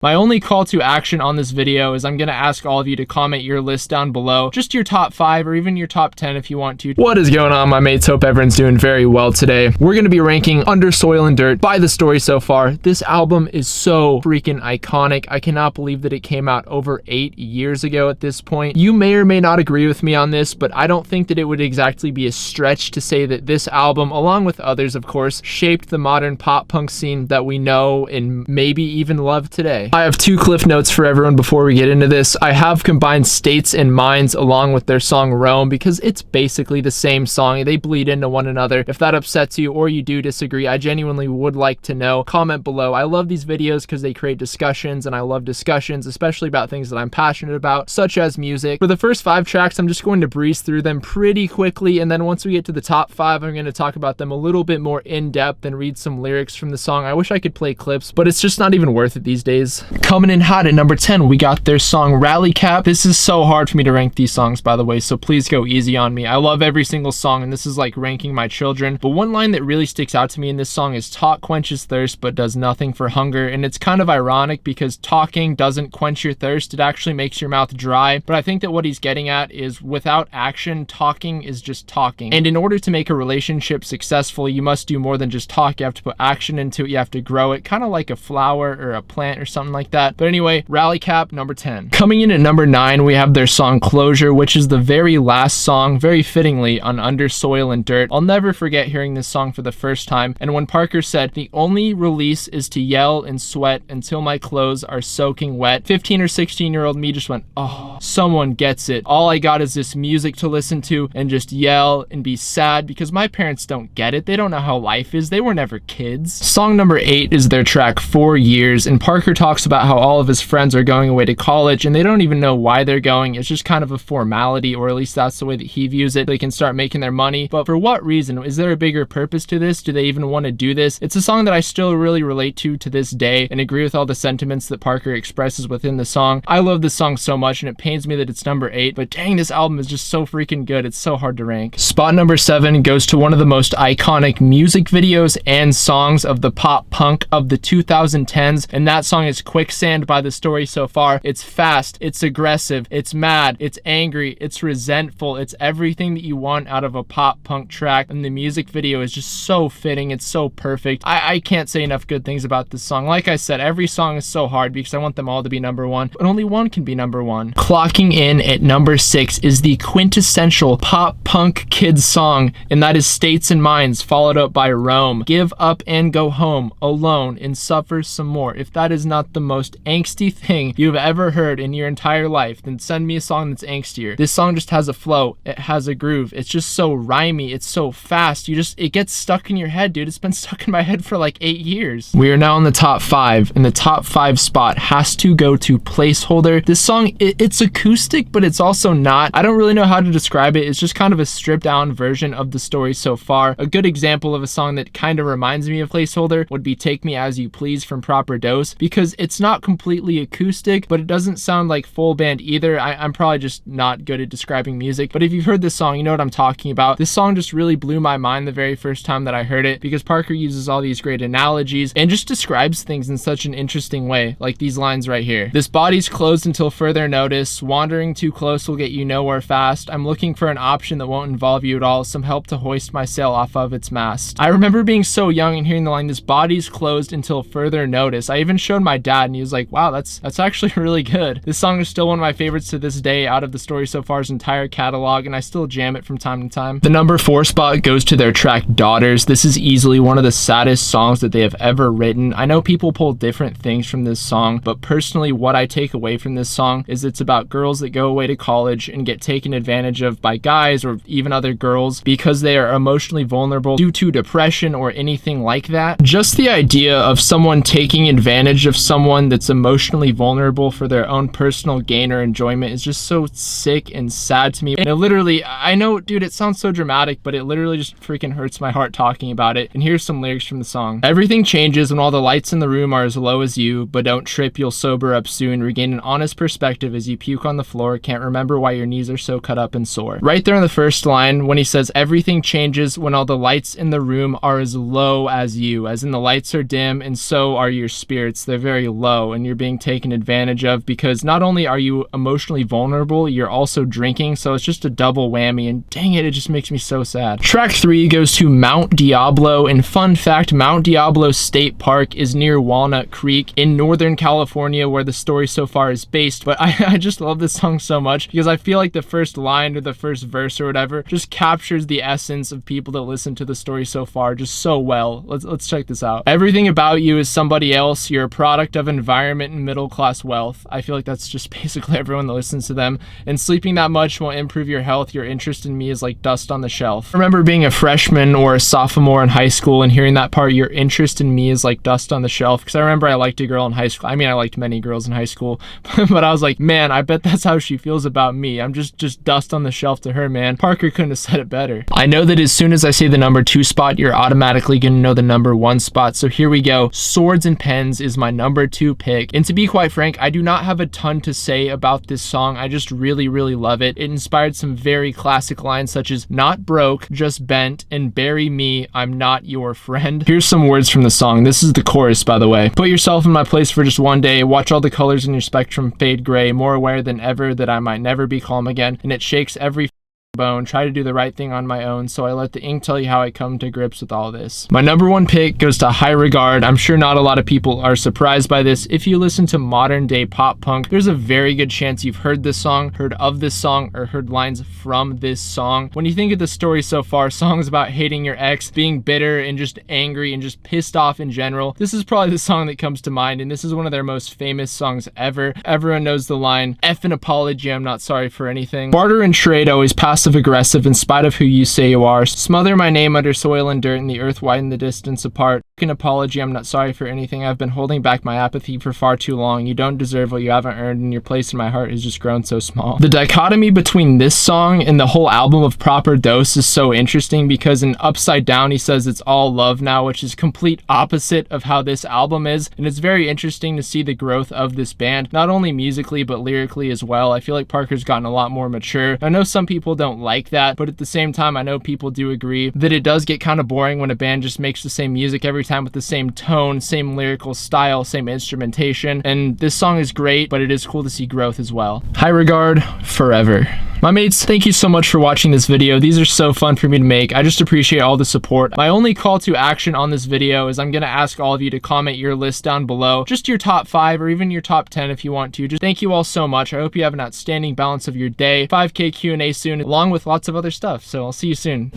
My only call to action on this video is I'm going to ask all of you to comment your list down below, just your top 5 or even your top 10 if you want to. What is going on, my mates? Hope everyone's doing very well today. We're going to be ranking Under Soil and Dirt by The Story So Far. This album is so freaking iconic. I cannot believe that it came out over 8 years ago at this point. You may or may not agree with me on this, but I don't think that it would exactly be a stretch to say that this album, along with others of course, shaped the modern pop punk scene that we know and maybe even love today. I have 2 cliff notes for everyone before we get into this. I have combined States and Minds along with their song Rome because it's basically the same song. They bleed into one another. If that upsets you or you do disagree, I genuinely would like to know. Comment below. I love these videos because they create discussions, and I love discussions, especially about things that I'm passionate about, such as music. For the first 5 tracks, I'm just going to breeze through them pretty quickly, and then once we get to the top 5, I'm going to talk about them a little bit more in depth and read some lyrics from the song. I wish I could play clips, but it's just not even worth it these days. Coming in hot at number 10, we got their song Rally Cap. This is so hard for me to rank these songs, by the way, so please go easy on me. I love every single song, and this is like ranking my children. But one line that really sticks out to me in this song is talk quenches thirst but does nothing for hunger. And it's kind of ironic because talking doesn't quench your thirst. It actually makes your mouth dry. But I think that what he's getting at is without action, talking is just talking. And in order to make a relationship successful, you must do more than just talk. You have to put action into it. You have to grow it, kind of like a flower or a plant or something like that. But anyway, Rally Cap, number 10. Coming in at number 9, we have their song Closure, which is the very last song, very fittingly, on Under Soil and Dirt. I'll never forget hearing this song for the first time, and when Parker said, "The only release is to yell and sweat until my clothes are soaking wet," 15 or 16-year-old me just went, oh, someone gets it. All I got is this music to listen to and just yell and be sad because my parents don't get it. They don't know how life is. They were never kids. Song number 8 is their track 4 Years, and Parker talks about how all of his friends are going away to college and they don't even know why they're going. It's just kind of a formality, or at least that's the way that he views it. They can start making their money, but for what reason? Is there a bigger purpose to this? Do they even want to do this? It's a song that I still really relate to this day and agree with all the sentiments that Parker expresses within the song. I love this song so much, and it pains me that it's number 8, but dang, this album is just so freaking good. It's so hard to rank. Spot number 7 goes to one of the most iconic music videos and songs of the pop punk of the 2010s, and that song is Quicksand by The Story So Far. It's fast, it's aggressive, it's mad, it's angry, it's resentful, it's everything that you want out of a pop punk track, and the music video is just so fitting. It's so perfect. I can't say enough good things about this song. Like I said, every song is so hard because I want them all to be number 1, but only one can be number 1. Clocking in at number 6 is the quintessential pop punk kids song, and that is States and Minds, followed up by Rome. Give up and go home alone and suffer some more. If that is not the most angsty thing you've ever heard in your entire life, then send me a song that's angstier. This song just has a flow. It has a groove. It's just so rhymey. It's so fast. It gets stuck in your head, dude. It's been stuck in my head for like 8 years. We are now in the top 5, and the top 5 spot has to go to Placeholder. This song, it's acoustic, but it's also not. I don't really know how to describe it. It's just kind of a stripped down version of The Story So Far. A good example of a song that kind of reminds me of Placeholder would be Take Me As You Please from Proper Dose, because it's not completely acoustic, but it doesn't sound like full band either. I'm probably just not good at describing music, but if you've heard this song, you know what I'm talking about. This song just really blew my mind the very first time that I heard it, because Parker uses all these great analogies and just describes things in such an interesting way, like these lines right here. This body's closed until further notice. Wandering too close will get you nowhere fast. I'm looking for an option that won't involve you at all. Some help to hoist my sail off of its mast. I remember being so young and hearing the line, this body's closed until further notice. I even showed my dad and he was like, wow, that's actually really good. This song is still one of my favorites to this day out of The Story So Far's entire catalog, and I still jam it from time to time. The number 4 spot goes to their track Daughters. This is easily one of the saddest songs that they have ever written. I know people pull different things from this song, but personally what I take away from this song is it's about girls that go away to college and get taken advantage of by guys or even other girls because they are emotionally vulnerable due to depression or anything like that. Just the idea of someone taking advantage of someone that's emotionally vulnerable for their own personal gain or enjoyment is just so sick and sad to me. And it literally, I know, dude, it sounds so dramatic, but it literally just freaking hurts my heart talking about it. And here's some lyrics from the song. Everything changes when all the lights in the room are as low as you, but don't trip, you'll sober up soon. Regain an honest perspective as you puke on the floor. Can't remember why your knees are so cut up and sore. Right there in the first line, when he says everything changes when all the lights in the room are as low as you, as in the lights are dim and so are your spirits. They're very low and you're being taken advantage of, because not only are you emotionally vulnerable, you're also drinking, so it's just a double whammy, and dang it just makes me so sad. Track 3 goes to Mount Diablo, and fun fact, Mount Diablo State Park is near Walnut Creek in Northern California, where the story so far is based. But I just love this song so much because I feel like the first line or the first verse or whatever just captures the essence of people that listen to the story so far just so well. Let's check this out. Everything about you is somebody else. You're a product of environment and middle class wealth. I feel like that's just basically everyone that listens to them. And sleeping that much won't improve your health. Your interest in me is like dust on the shelf. I remember being a freshman or a sophomore in high school and hearing that part, your interest in me is like dust on the shelf, because I remember I liked a girl in high school. I mean, I liked many girls in high school, but I was like, man, I bet that's how she feels about me. I'm just dust on the shelf to her, man. Parker couldn't have said it better. I know that as soon as I say the number 2 spot, you're automatically gonna know the number 1 spot, so here we go. Swords and Pens is my number 2 pick, and to be quite frank, I do not have a ton to say about this song. I just really love it. It inspired some very classic lines such as not broke, just bent, and bury me, I'm not your friend. Here's some words from the song. This is the chorus, by the way. Put yourself in my place for just one day, watch all the colors in your spectrum fade gray, more aware than ever that I might never be calm again, and it shakes every bone, try to do the right thing on my own, so I let the ink tell you how I come to grips with all this. My number 1 pick goes to High Regard. I'm sure not a lot of people are surprised by this. If you listen to modern day pop punk, there's a very good chance you've heard this song, heard of this song, or heard lines from this song. When you think of the story so far, songs about hating your ex, being bitter and just angry and just pissed off in general, this is probably the song that comes to mind, and this is one of their most famous songs ever. Everyone knows the line, F an apology, I'm not sorry for anything. Barter and trade always passive aggressive in spite of who you say you are. Smother my name under soil and dirt and the earth widen the distance apart. An apology, I'm not sorry for anything. I've been holding back my apathy for far too long. You don't deserve what you haven't earned, and your place in my heart has just grown so small. The dichotomy between this song and the whole album of Proper Dose is so interesting, because in Upside Down he says it's all love now, which is complete opposite of how this album is, and it's very interesting to see the growth of this band, not only musically but lyrically as well. I feel like Parker's gotten a lot more mature. I know some people don't like that, but at the same time I know people do agree that it does get kind of boring when a band just makes the same music every time with the same tone, same lyrical style, same instrumentation, and this song is great, but it is cool to see growth as well. High Regard, forever. My mates, thank you so much for watching this video. These are so fun for me to make. I just appreciate all the support. My only call to action on this video is I'm gonna ask all of you to comment your list down below, just your top 5 or even your top 10 if you want to. Just thank you all so much. I hope you have an outstanding balance of your day. 5K Q&A soon, along with lots of other stuff, so I'll see you soon.